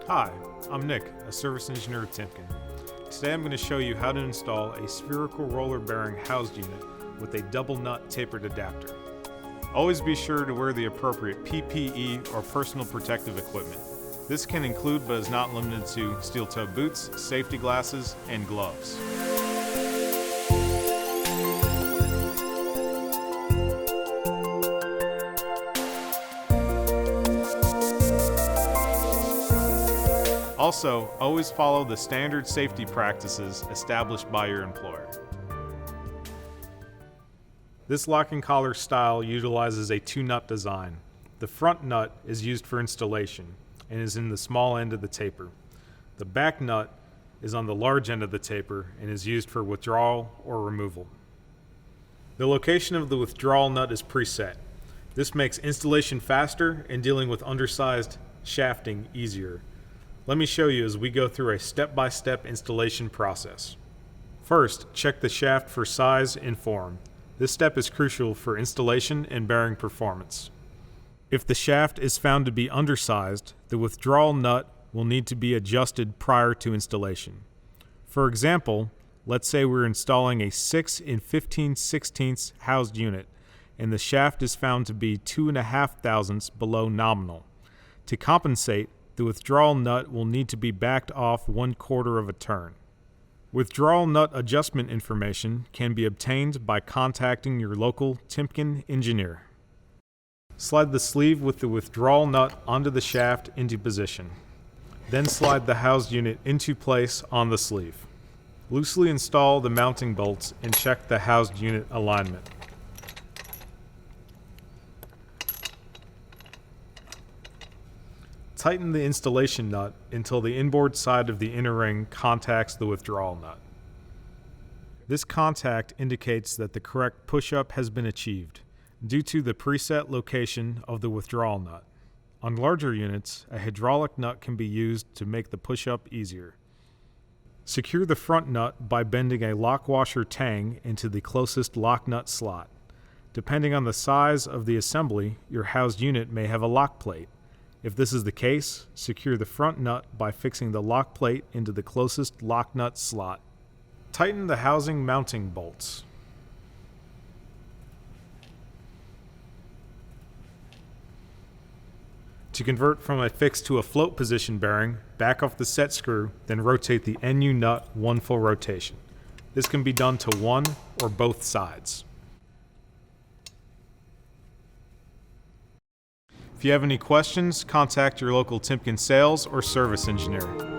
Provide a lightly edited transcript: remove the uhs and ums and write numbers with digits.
Hi, I'm Nick, a service engineer at Timken. Today I'm going to show you how to install a spherical roller bearing housed unit with a double nut tapered adapter. Always be sure to wear the appropriate PPE or personal protective equipment. This can include but is not limited to steel-toed boots, safety glasses, and gloves. Also, always follow the standard safety practices established by your employer. This locking collar style utilizes a two-nut design. The front nut is used for installation and is in the small end of the taper. The back nut is on the large end of the taper and is used for withdrawal or removal. The location of the withdrawal nut is preset. This makes installation faster and dealing with undersized shafting easier. Let me show you as we go through a step-by-step installation process. First, check the shaft for size and form. This step is crucial for installation and bearing performance. If the shaft is found to be undersized, the withdrawal nut will need to be adjusted prior to installation. For example, let's say we're installing a 6 15/16 housed unit and the shaft is found to be 2.5 thousandths below nominal. To compensate, the withdrawal nut will need to be backed off 1/4 of a turn. Withdrawal nut adjustment information can be obtained by contacting your local Timken engineer. Slide the sleeve with the withdrawal nut onto the shaft into position. Then slide the housed unit into place on the sleeve. Loosely install the mounting bolts and check the housed unit alignment. Tighten the installation nut until the inboard side of the inner ring contacts the withdrawal nut. This contact indicates that the correct push-up has been achieved due to the preset location of the withdrawal nut. On larger units, a hydraulic nut can be used to make the push-up easier. Secure the front nut by bending a lock washer tang into the closest lock nut slot. Depending on the size of the assembly, your housed unit may have a lock plate. If this is the case, secure the front nut by fixing the lock plate into the closest lock nut slot. Tighten the housing mounting bolts. To convert from a fixed to a float position bearing, back off the set screw, then rotate the NU nut 1 full rotation. This can be done to one or both sides. If you have any questions, contact your local Timken sales or service engineer.